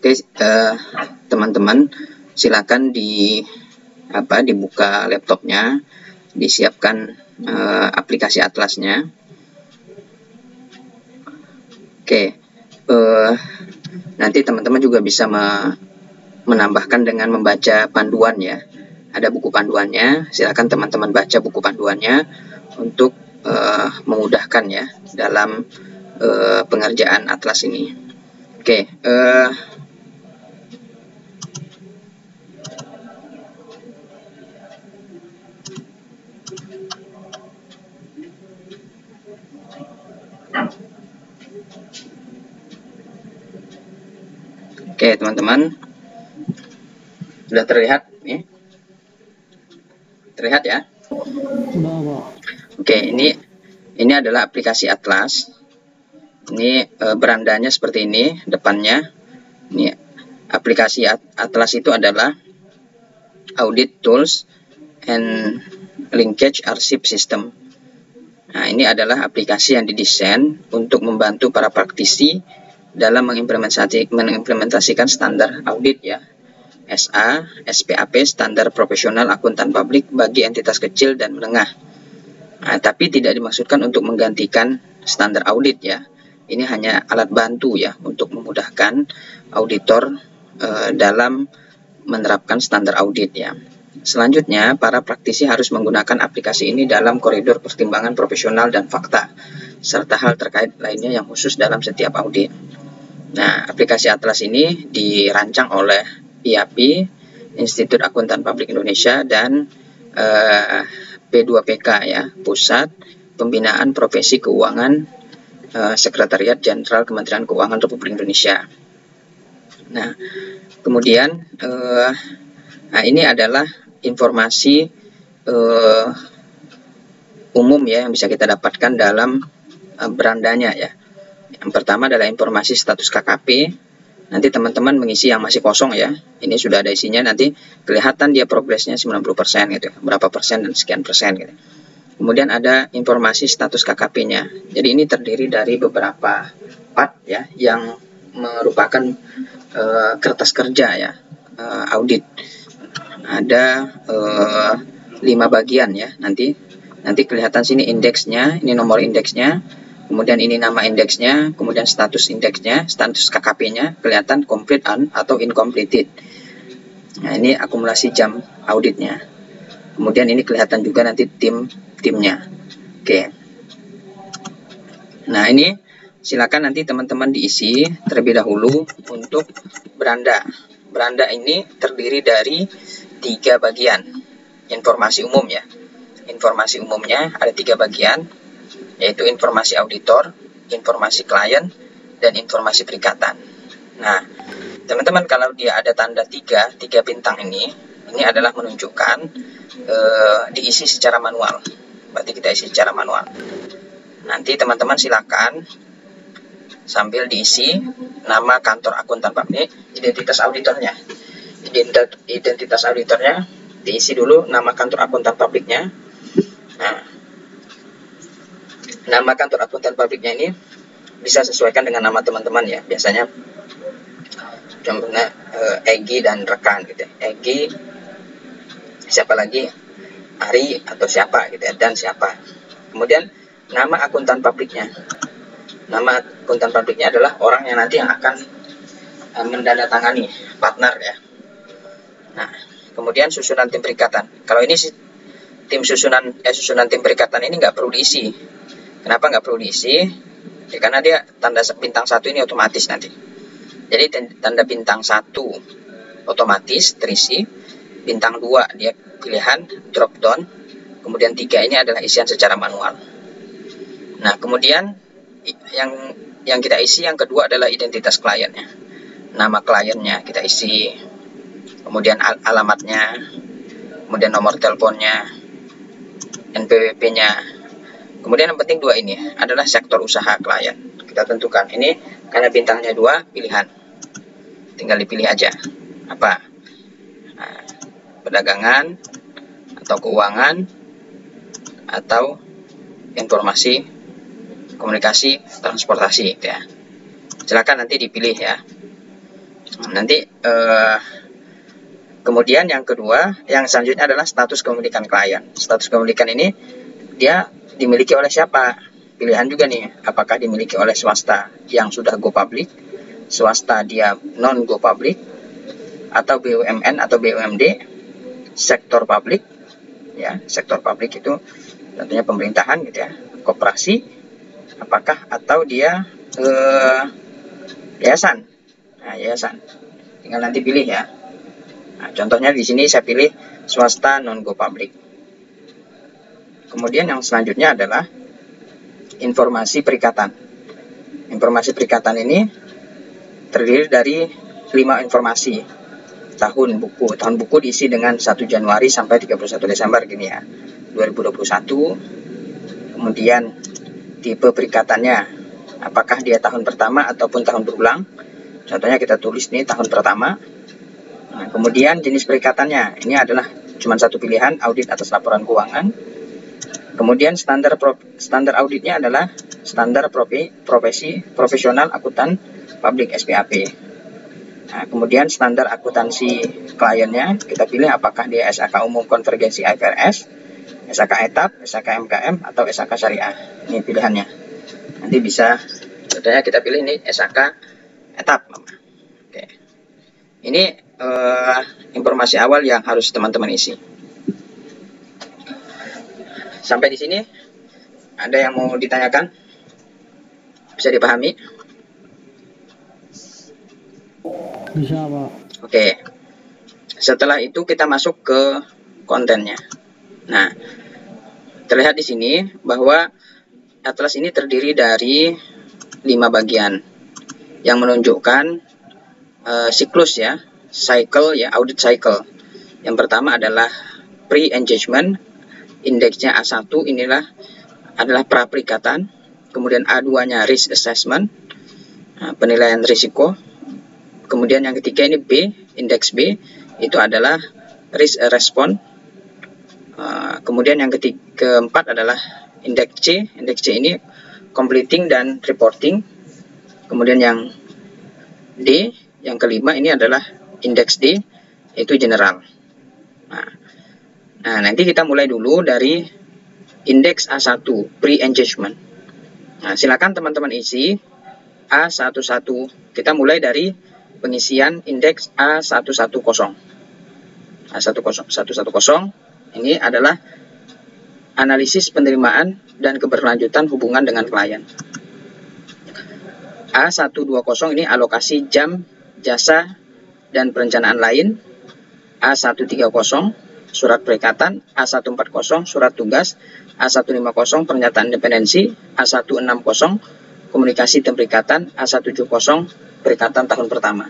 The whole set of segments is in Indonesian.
Oke, teman-teman silakan dibuka laptopnya, disiapkan aplikasi Atlasnya. Oke, nanti teman-teman juga bisa menambahkan dengan membaca panduan ya. Ada buku panduannya, silakan teman-teman baca buku panduannya untuk memudahkan ya dalam pengerjaan Atlas ini. Oke, Oke, teman-teman, sudah terlihat nih? Terlihat ya? Oke, ini adalah aplikasi Atlas. Ini berandanya seperti ini, depannya. Ini aplikasi Atlas itu adalah Audit Tools and Linkage Archive System. Nah, ini adalah aplikasi yang didesain untuk membantu para praktisi dalam mengimplementasikan standar audit ya, SA, SPAP, standar profesional akuntan publik bagi entitas kecil dan menengah. Nah, tapi tidak dimaksudkan untuk menggantikan standar audit ya. Ini hanya alat bantu ya untuk memudahkan auditor dalam menerapkan standar audit ya. Selanjutnya, para praktisi harus menggunakan aplikasi ini dalam koridor pertimbangan profesional dan fakta, serta hal terkait lainnya yang khusus dalam setiap audit. Nah, aplikasi Atlas ini dirancang oleh IAPI, Institut Akuntan Publik Indonesia, dan P2PK ya, Pusat Pembinaan Profesi Keuangan, Sekretariat Jenderal Kementerian Keuangan Republik Indonesia. Nah, kemudian ini adalah informasi umum ya yang bisa kita dapatkan dalam berandanya ya. Yang pertama adalah informasi status KKP. Nanti teman-teman mengisi yang masih kosong ya. Ini sudah ada isinya, nanti kelihatan dia progresnya 90% gitu. Berapa persen dan sekian persen gitu. Kemudian ada informasi status KKP-nya. Jadi ini terdiri dari beberapa part ya yang merupakan kertas kerja ya, audit. Ada 5 bagian ya. Nanti kelihatan sini indeksnya, ini nomor indeksnya. Kemudian ini nama indeksnya, kemudian status indeksnya, status KKP-nya, kelihatan complete atau incompleted. Nah, ini akumulasi jam auditnya. Kemudian ini kelihatan juga nanti timnya. Oke. Nah, ini silakan nanti teman-teman diisi terlebih dahulu untuk beranda. Beranda ini terdiri dari 3 bagian. Informasi umum ya. Informasi umumnya ada 3 bagian, yaitu informasi auditor, informasi klien, dan informasi perikatan. Nah, teman-teman kalau dia ada tanda 3 bintang ini adalah menunjukkan diisi secara manual. Berarti kita isi secara manual. Nanti teman-teman silakan sambil diisi nama kantor akuntan publik, identitas auditornya. Identitas auditornya diisi dulu nama kantor akuntan publiknya. Nah, nama kantor akuntan publiknya ini bisa sesuaikan dengan nama teman-teman ya. Biasanya contohnya Egi dan rekan gitu. Egi, siapa lagi? Ari atau siapa gitu ya, dan siapa. Kemudian nama akuntan publiknya. Nama akuntan publiknya adalah orang yang nanti yang akan mendandatangani, partner ya. Nah, kemudian susunan tim perikatan. Kalau ini susunan tim perikatan ini nggak perlu diisi. Kenapa nggak perlu diisi? Ya, karena dia tanda bintang 1 ini otomatis nanti. Jadi tanda bintang 1 otomatis terisi, bintang 2 dia pilihan drop down, kemudian 3 ini adalah isian secara manual. Nah, kemudian yang kita isi yang kedua adalah identitas kliennya. Nama kliennya kita isi, kemudian alamatnya, kemudian nomor teleponnya, NPWP-nya. Kemudian yang penting 2 ini adalah sektor usaha klien. Kita tentukan ini karena bintangnya 2 pilihan. Tinggal dipilih aja. Apa? Nah, perdagangan atau keuangan atau informasi, komunikasi, transportasi gitu ya. Silakan nanti dipilih ya. Nanti kemudian yang kedua, yang selanjutnya adalah status kepemilikan klien. Status kepemilikan ini dia dimiliki oleh siapa? Pilihan juga nih, apakah dimiliki oleh swasta yang sudah go public, swasta dia non go public, atau BUMN atau BUMD, sektor publik, ya sektor publik itu tentunya pemerintahan gitu ya, koperasi, apakah atau dia yayasan. Nah, yayasan. Tinggal nanti pilih ya. Nah, contohnya di sini saya pilih swasta non go public. Kemudian yang selanjutnya adalah informasi perikatan. Informasi perikatan ini terdiri dari 5 informasi. Tahun buku diisi dengan 1 Januari sampai 31 Desember gini ya, 2021. Kemudian tipe perikatannya, apakah dia tahun pertama ataupun tahun berulang. Contohnya kita tulis nih tahun pertama. Nah, kemudian jenis perikatannya, ini adalah cuma satu pilihan, audit atas laporan keuangan. Kemudian standar auditnya adalah standar profesional akuntan publik SPAP. Nah, kemudian standar akuntansi kliennya kita pilih apakah dia SAK umum konvergensi IFRS, SAK etap, SAK MKM, atau SAK syariah. Ini pilihannya. Nanti bisa, contohnya kita pilih ini SAK etap. Oke. Ini informasi awal yang harus teman-teman isi. Sampai di sini ada yang mau ditanyakan? Bisa dipahami? Bisa, Pak. Oke. Setelah itu kita masuk ke kontennya. Nah, terlihat di sini bahwa atlas ini terdiri dari 5 bagian yang menunjukkan siklus ya, cycle ya, audit cycle. Yang pertama adalah pre-engagement, indeksnya A1 adalah pra-perikatan. Kemudian A2-nya risk assessment, penilaian risiko. Kemudian yang ketiga ini B, indeks B, itu adalah risk response. Kemudian yang keempat adalah indeks C. Indeks C ini completing dan reporting. Kemudian yang D, yang kelima ini adalah indeks D, itu general. Nah, nanti kita mulai dulu dari indeks A1, pre-engagement. Nah, silakan teman-teman isi A11. Kita mulai dari pengisian indeks A110. A110 ini adalah analisis penerimaan dan keberlanjutan hubungan dengan klien. A120 ini alokasi jam, jasa, dan perencanaan lain. A130 surat perikatan, A140 surat tugas, A150 pernyataan independensi, A160 komunikasi dan perikatan, A170 perikatan tahun pertama.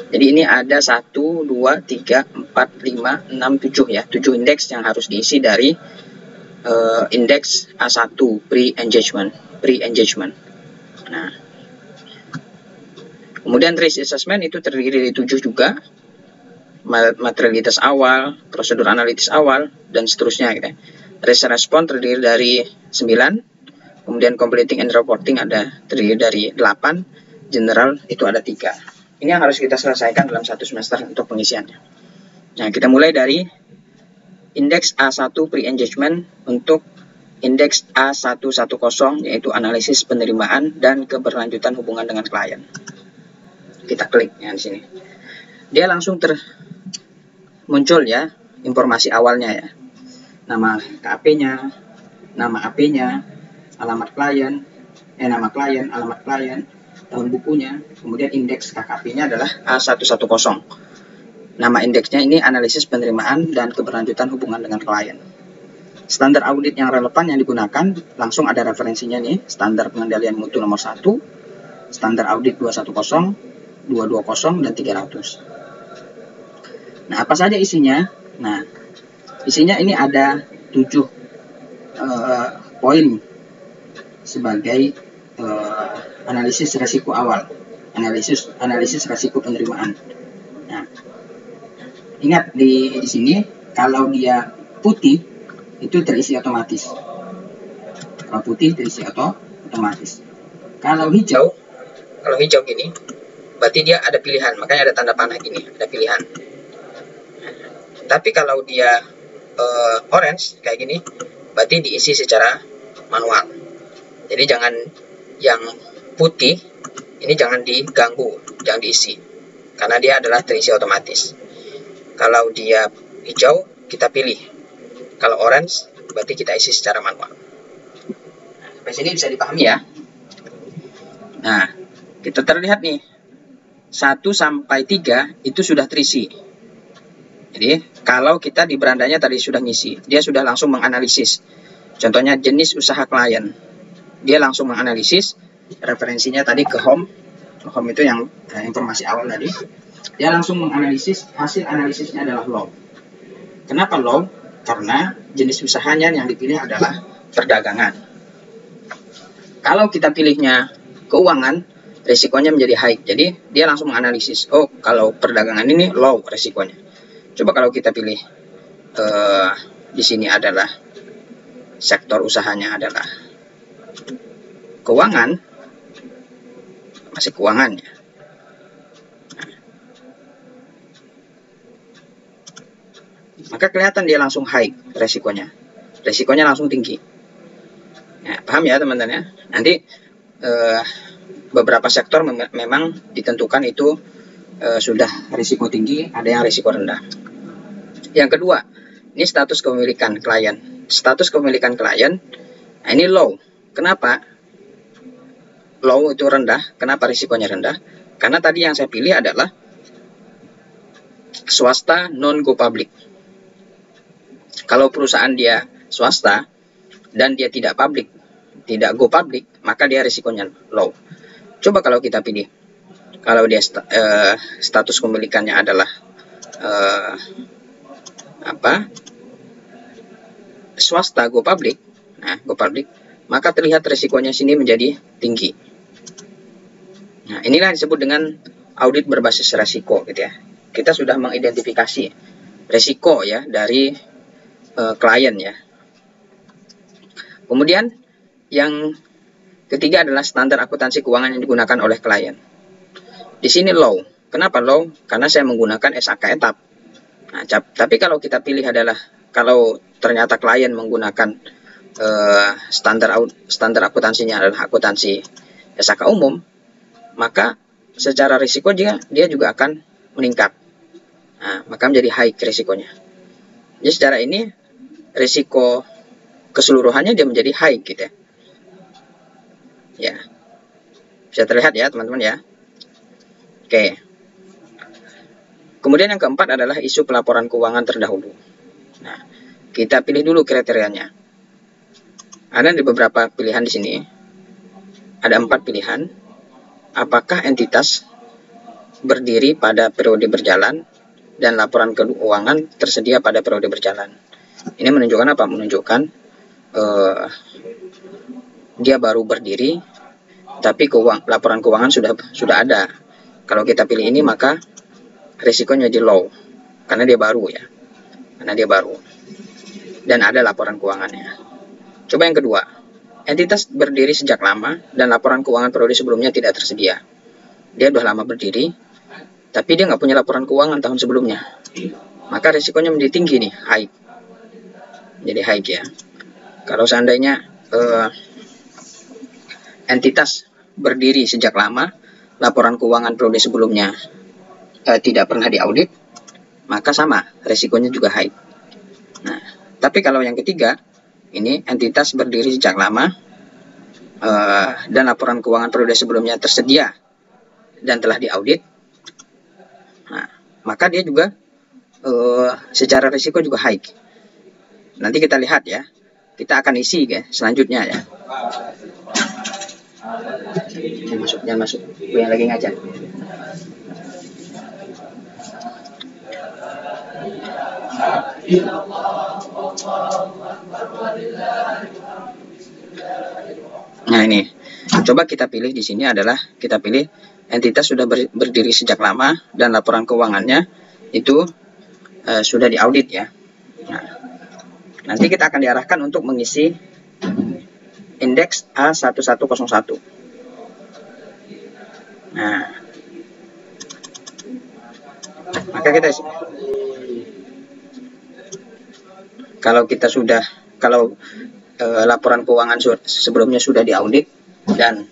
Jadi ini ada 1, 2, 3, 4, 5, 6, 7 ya, 7 indeks yang harus diisi dari indeks A1 pre-engagement. Nah, kemudian risk assessment itu terdiri dari 7 juga, materialitas awal, prosedur analitis awal, dan seterusnya gitu ya. Risk response terdiri dari 9. Kemudian completing and reporting terdiri dari 8, general itu ada 3. Ini yang harus kita selesaikan dalam 1 semester untuk pengisiannya. Nah, kita mulai dari indeks A1 pre-engagement untuk indeks A110 yaitu analisis penerimaan dan keberlanjutan hubungan dengan klien. Kita klik ya di sini. Dia langsung muncul ya informasi awalnya ya. Nama KAP-nya, nama AP-nya, alamat klien, nama klien, alamat klien, tahun bukunya, kemudian indeks KKP-nya adalah A110. Nama indeksnya ini analisis penerimaan dan keberlanjutan hubungan dengan klien. Standar audit yang relevan yang digunakan, langsung ada referensinya nih, standar pengendalian mutu nomor 1, standar audit 210, 220, dan 300. Nah, apa saja isinya? Nah, isinya ini ada 7 poin sebagai analisis resiko awal, analisis resiko penerimaan. Nah, ingat di sini kalau dia putih itu terisi otomatis. Kalau putih terisi otomatis. Kalau hijau gini, berarti dia ada pilihan, makanya ada tanda panah gini, ada pilihan. Tapi kalau dia orange kayak gini, berarti diisi secara manual. Jadi jangan yang putih ini jangan diganggu, jangan diisi, karena dia adalah terisi otomatis. Kalau dia hijau kita pilih, kalau orange berarti kita isi secara manual. Nah, sampai sini bisa dipahami ya. Nah, kita terlihat nih 1 sampai 3 itu sudah terisi. Jadi kalau kita di berandanya tadi sudah ngisi, dia sudah langsung menganalisis. Contohnya jenis usaha klien, dia langsung menganalisis. Referensinya tadi ke home. Home itu yang informasi awal tadi. Dia langsung menganalisis, hasil analisisnya adalah low. Kenapa low? Karena jenis usahanya yang dipilih adalah perdagangan. Kalau kita pilihnya keuangan, risikonya menjadi high. Jadi dia langsung menganalisis, oh kalau perdagangan ini low risikonya. Coba kalau kita pilih di sini adalah sektor usahanya adalah keuangan, masih keuangan ya. Maka kelihatan dia langsung high resikonya. Resikonya langsung tinggi. Nah, paham ya teman-teman ya? Nanti beberapa sektor memang ditentukan itu sudah risiko tinggi, ada yang risiko rendah. Yang kedua, ini status kepemilikan klien. Status kepemilikan klien, nah ini low. Kenapa? Low itu rendah. Kenapa risikonya rendah? Karena tadi yang saya pilih adalah swasta non-go public. Kalau perusahaan dia swasta dan dia tidak public, tidak go public, maka dia risikonya low. Coba kalau kita pilih, kalau dia status kepemilikannya adalah swasta go public, nah go public, maka terlihat risikonya sini menjadi tinggi. Nah, inilah yang disebut dengan audit berbasis risiko gitu ya. Kita sudah mengidentifikasi risiko ya dari klien ya. Kemudian yang ketiga adalah standar akuntansi keuangan yang digunakan oleh klien. Di sini low. Kenapa low? Karena saya menggunakan SAK etap. Nah, tapi kalau kita pilih adalah kalau ternyata klien menggunakan standar akuntansinya adalah akuntansi SAK umum, maka secara risiko dia juga akan meningkat. Nah, maka menjadi high risikonya. Jadi secara ini risiko keseluruhannya dia menjadi high gitu ya. Ya, bisa terlihat ya teman-teman ya. Oke. Kemudian yang keempat adalah isu pelaporan keuangan terdahulu. Nah, kita pilih dulu kriterianya. Ada di beberapa pilihan di sini. Ada 4 pilihan. Apakah entitas berdiri pada periode berjalan dan laporan keuangan tersedia pada periode berjalan. Ini menunjukkan apa? Menunjukkan dia baru berdiri, tapi laporan keuangan sudah ada. Kalau kita pilih ini maka risikonya jadi low, karena dia baru ya, karena dia baru dan ada laporan keuangannya. Coba yang kedua, entitas berdiri sejak lama dan laporan keuangan periode sebelumnya tidak tersedia. Dia sudah lama berdiri, tapi dia nggak punya laporan keuangan tahun sebelumnya, maka risikonya menjadi tinggi nih, high. Jadi high ya. Kalau seandainya entitas berdiri sejak lama, laporan keuangan periode sebelumnya tidak pernah diaudit, maka sama, risikonya juga high. Nah, tapi kalau yang ketiga, ini entitas berdiri sejak lama dan laporan keuangan periode sebelumnya tersedia dan telah diaudit, nah, maka dia juga secara risiko juga high. Nanti kita lihat ya, kita akan isi ya selanjutnya ya. Jangan masuk, gue yang lagi ngajar. Nah ini, coba kita pilih di sini adalah kita pilih entitas sudah berdiri sejak lama dan laporan keuangannya itu sudah diaudit ya. Nah, nanti kita akan diarahkan untuk mengisi indeks A1101. Nah, Maka kita kalau laporan keuangan sebelumnya sudah diaudit dan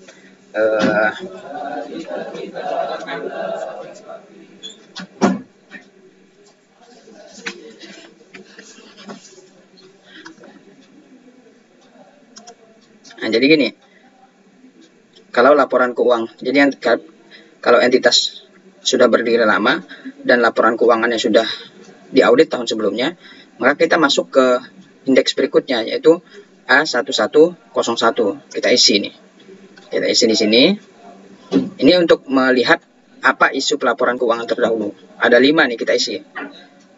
jadi gini, kalau laporan keuangan, jadi kalau entitas sudah berdiri lama dan laporan keuangannya sudah diaudit tahun sebelumnya, maka kita masuk ke indeks berikutnya, yaitu A1101. Kita isi nih. Kita isi di sini. Ini untuk melihat apa isu pelaporan keuangan terdahulu. Ada 5 nih kita isi.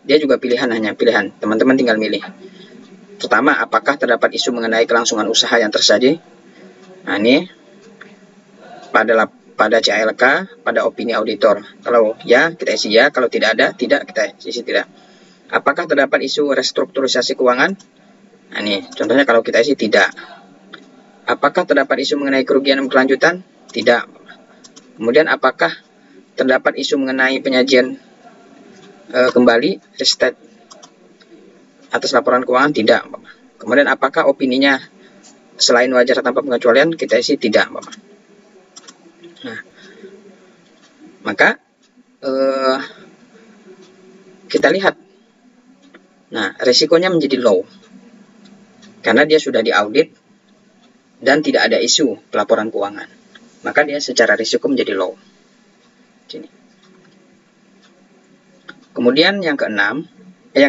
Dia juga pilihan, hanya pilihan. Teman-teman tinggal milih. Pertama, apakah terdapat isu mengenai kelangsungan usaha yang terjadi? Nah, ini pada CLK, pada opini auditor. Kalau ya, kita isi ya. Kalau tidak ada, tidak, kita isi tidak. Apakah terdapat isu restrukturisasi keuangan? Nah, ini contohnya kalau kita isi tidak. Apakah terdapat isu mengenai kerugian berkelanjutan? Tidak. Kemudian apakah terdapat isu mengenai penyajian kembali restate atas laporan keuangan? Tidak. Kemudian apakah opininya selain wajar tanpa pengecualian? Kita isi tidak. Nah, maka kita lihat. Nah, risikonya menjadi low karena dia sudah diaudit dan tidak ada isu pelaporan keuangan. Maka dia secara risiko menjadi low. Sini. Kemudian yang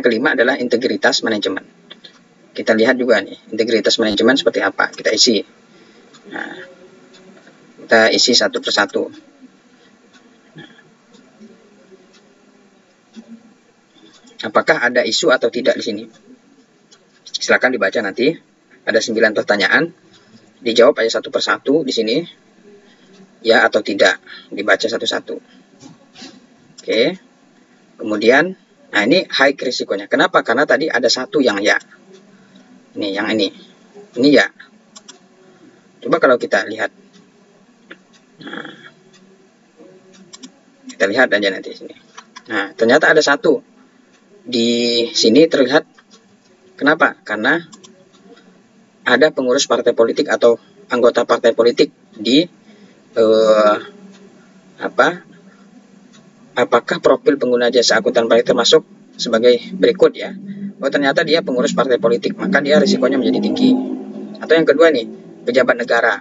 kelima adalah integritas manajemen. Kita lihat juga nih, integritas manajemen seperti apa. Kita isi. Nah, kita isi satu persatu. Apakah ada isu atau tidak di sini? Silakan dibaca nanti. Ada 9 pertanyaan. Dijawab aja satu persatu di sini. Ya atau tidak. Dibaca satu-satu. Oke. Kemudian, nah ini high risikonya. Kenapa? Karena tadi ada satu yang ya. Ini yang ini. Ini ya. Coba kalau kita lihat. Nah, kita lihat aja nanti di sini. Nah, ternyata ada satu. Di sini terlihat. Kenapa? Karena ada pengurus partai politik atau anggota partai politik di apakah profil pengguna jasa akuntan pajak termasuk sebagai berikut ya. Oh, ternyata dia pengurus partai politik, maka dia risikonya menjadi tinggi. Atau yang kedua nih, pejabat negara.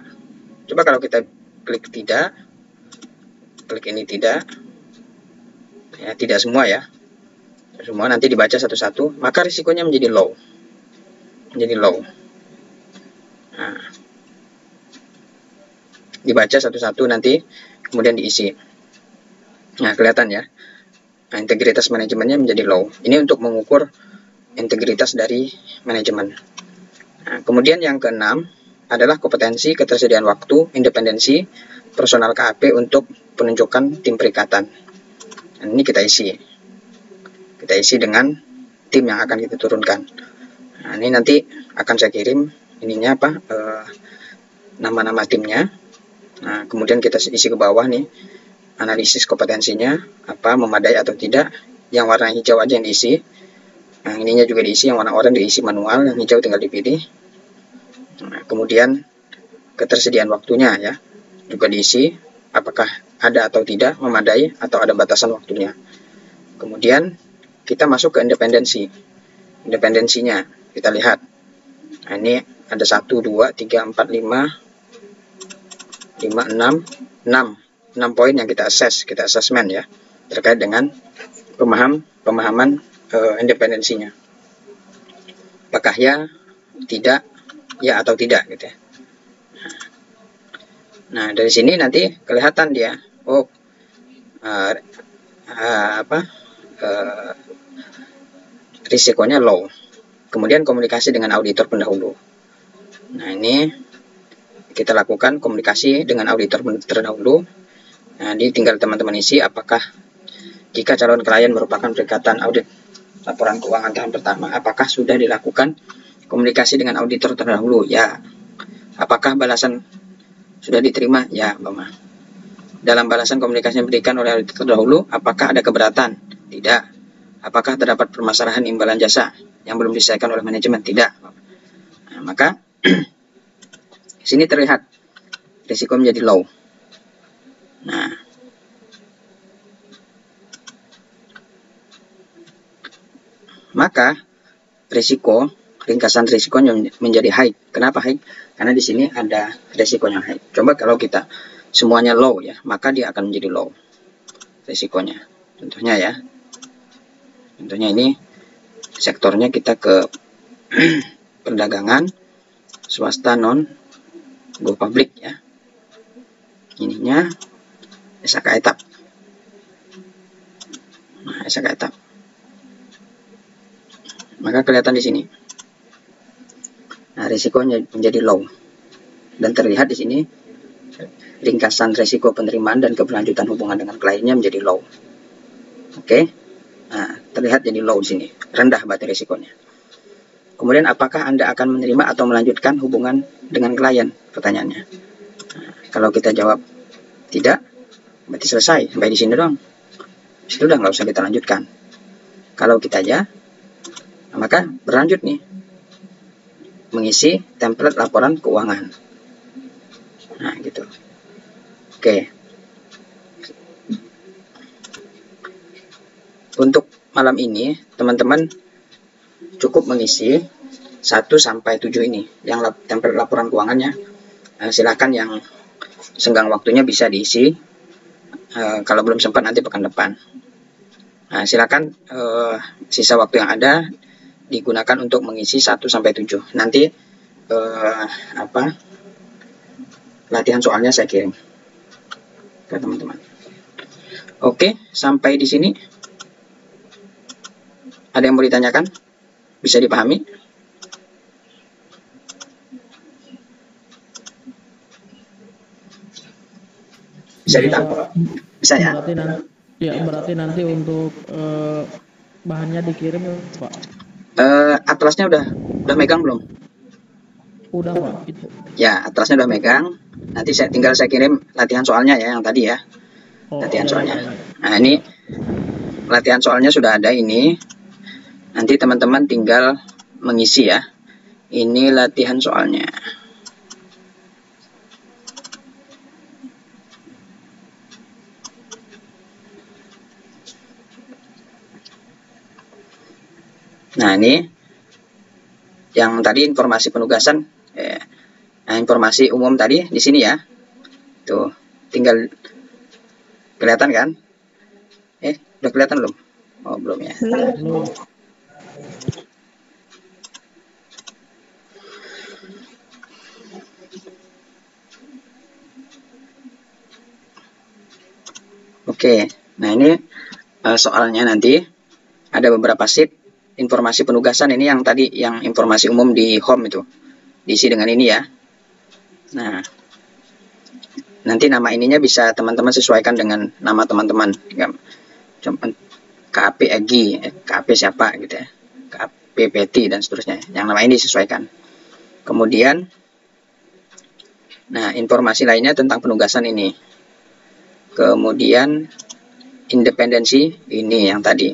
Coba kalau kita klik tidak, klik ini tidak, ya tidak semua ya. Semua nanti dibaca satu-satu, maka risikonya menjadi low. Menjadi low. Nah, dibaca satu-satu nanti, kemudian diisi. Nah, kelihatan ya. Nah, integritas manajemennya menjadi low. Ini untuk mengukur integritas dari manajemen. Nah, kemudian yang keenam adalah kompetensi, ketersediaan waktu, independensi, personal KAP untuk penunjukan tim perikatan. Nah, ini kita isi. Kita isi dengan tim yang akan kita turunkan. Nah, ini nanti akan saya kirim ininya apa? Nama-nama timnya. Nah, kemudian kita isi ke bawah nih. Analisis kompetensinya apa, memadai atau tidak. Yang warna hijau aja yang diisi. Yang ininya juga diisi, yang warna oranye diisi manual, yang hijau tinggal dipilih. Nah, kemudian ketersediaan waktunya ya juga diisi, apakah ada atau tidak, memadai atau ada batasan waktunya. Kemudian kita masuk ke independensi. Independensinya kita lihat. Nah, ini ada 1, 2, 3, 4, 5, 6 poin yang kita assessment ya, terkait dengan pemahaman independensinya. Apakah ya, tidak, ya atau tidak gitu ya. Nah, dari sini nanti kelihatan dia, risikonya low. Kemudian komunikasi dengan auditor pendahulu. Nah, ini kita lakukan komunikasi dengan auditor terdahulu. Nah, ini tinggal teman-teman isi apakah jika calon klien merupakan perikatan audit laporan keuangan tahun pertama, apakah sudah dilakukan komunikasi dengan auditor terdahulu? Ya. Apakah balasan sudah diterima? Ya, Bapak. Dalam balasan komunikasi yang diberikan oleh auditor terdahulu, apakah ada keberatan? Tidak. Apakah terdapat permasalahan imbalan jasa yang belum diselesaikan oleh manajemen? Tidak. Nah, maka di sini terlihat risiko menjadi low. Nah, maka ringkasan risikonya menjadi high. Kenapa high? Karena di sini ada risikonya high. Coba kalau kita semuanya low ya, maka dia akan menjadi low risikonya. Contohnya ya. Contohnya ini sektornya kita ke perdagangan, swasta non go public ya. Ininya SHK etap. Nah, SHK etap. Maka kelihatan di sini. Nah, risikonya menjadi low. Dan terlihat di sini ringkasan risiko penerimaan dan keberlanjutan hubungan dengan kliennya menjadi low. Oke. Nah, terlihat jadi low di sini. Rendah berarti risikonya. Kemudian apakah Anda akan menerima atau melanjutkan hubungan dengan klien? Pertanyaannya. Nah, kalau kita jawab tidak, berarti selesai. Sampai di sini doang. Itu udah nggak usah kita lanjutkan. Kalau kita ya, maka berlanjut nih. Mengisi template laporan keuangan. Nah, gitu. Oke. Untuk malam ini, teman-teman cukup mengisi 1 sampai 7 ini. Yang template laporan keuangannya, silakan yang senggang waktunya bisa diisi. Kalau belum sempat nanti pekan depan. Nah, silakan sisa waktu yang ada digunakan untuk mengisi 1 sampai 7. Nanti latihan soalnya saya kirim ke teman-teman. Oke, sampai di sini. Ada yang mau ditanyakan? Bisa dipahami? Bisa ditangkap? Bisa ya? Berarti nanti untuk bahannya dikirim ya, Pak? Atlasnya udah megang belum? Udah, Pak. Itu. Ya, atlasnya udah megang. Nanti tinggal saya kirim latihan soalnya ya, yang tadi ya. Latihan soalnya. Nah, ini latihan soalnya sudah ada ini. Nanti teman-teman tinggal mengisi ya. Ini latihan soalnya. Nah, ini yang tadi informasi penugasan. Nah, informasi umum tadi di sini ya. Tuh, tinggal kelihatan kan? Udah kelihatan belum? Oh, belum ya. Belum. Oke, nah ini soalnya nanti ada beberapa sheet informasi penugasan ini yang tadi yang informasi umum di home itu diisi dengan ini ya. Nah, nanti nama ininya bisa teman-teman sesuaikan dengan nama teman-teman. KP Egi, KP siapa gitu ya, KP Peti dan seterusnya. Yang nama ini disesuaikan. Kemudian, nah informasi lainnya tentang penugasan ini. Kemudian independensi ini yang tadi.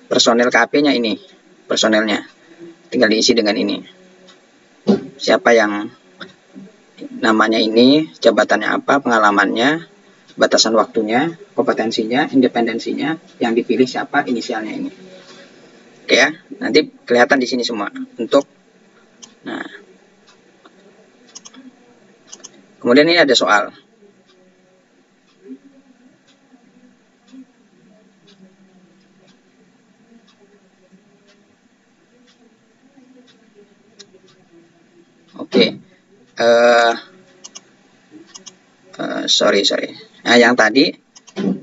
Personel KP-nya ini, personelnya. Tinggal diisi dengan ini. Siapa yang namanya ini, jabatannya apa, pengalamannya, batasan waktunya, kompetensinya, independensinya, yang dipilih siapa, inisialnya ini. Oke ya, nanti kelihatan di sini semua. Nah. Kemudian ini ada soal. Oke. Sorry. Nah, yang tadi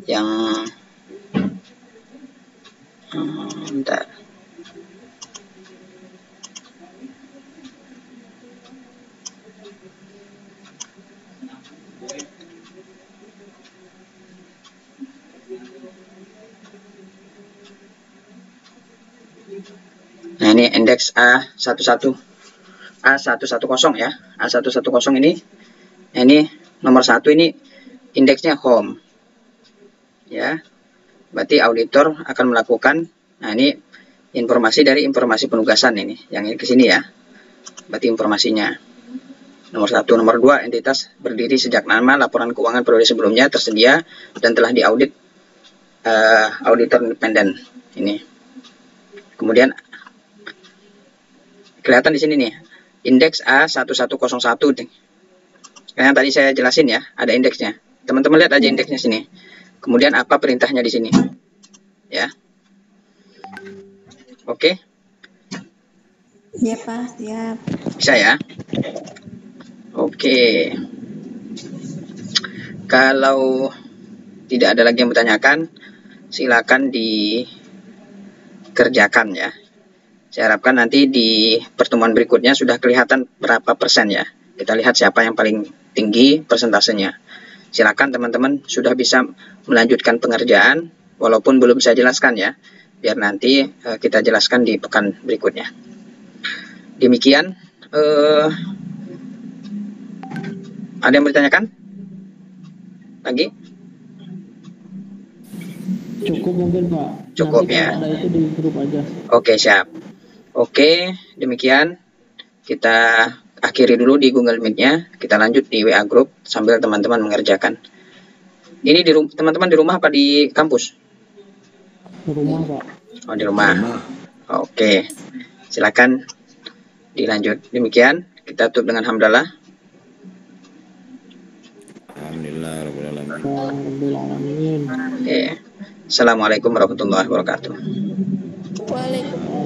yang bentar. Nah, ini indeks A11 ya. A110 ini nomor 1 ini indeksnya home. Ya. Berarti auditor akan melakukan, nah ini informasi dari informasi penugasan ini, yang ini ke sini ya. Berarti informasinya. Nomor 1, nomor 2, entitas berdiri sejak nama laporan keuangan periode sebelumnya tersedia dan telah diaudit auditor independen ini. Kemudian kelihatan di sini nih, indeks A1101 nih. Yang tadi saya jelasin ya, ada indeksnya. Teman-teman lihat aja indeksnya sini. Kemudian apa perintahnya di sini. Ya. Oke. Iya Pak, siap. Bisa ya? Oke. Kalau tidak ada lagi yang bertanyakan, silakan dikerjakan ya. Saya harapkan nanti di pertemuan berikutnya sudah kelihatan berapa persen ya. Kita lihat siapa yang paling tinggi persentasenya. Silakan teman-teman sudah bisa melanjutkan pengerjaan walaupun belum saya jelaskan ya. Biar nanti kita jelaskan di pekan berikutnya. Demikian. Ada yang bertanyakan? Lagi? Cukup mungkin Pak. Cukup Nanti ya. kalau ada itu di grup aja. Oke, siap. Oke, demikian kita akhiri dulu di Google Meet-nya. Kita lanjut di WA Group sambil teman-teman mengerjakan. Ini di teman-teman di rumah apa di kampus? Di rumah Pak. Oh, di rumah. Oke. Silakan dilanjut. Demikian, kita tutup dengan hamdalah. Alhamdulillah rabbil alamin. Alhamdulillah. Oke. Assalamualaikum warahmatullahi wabarakatuh. Waalaikumsalam.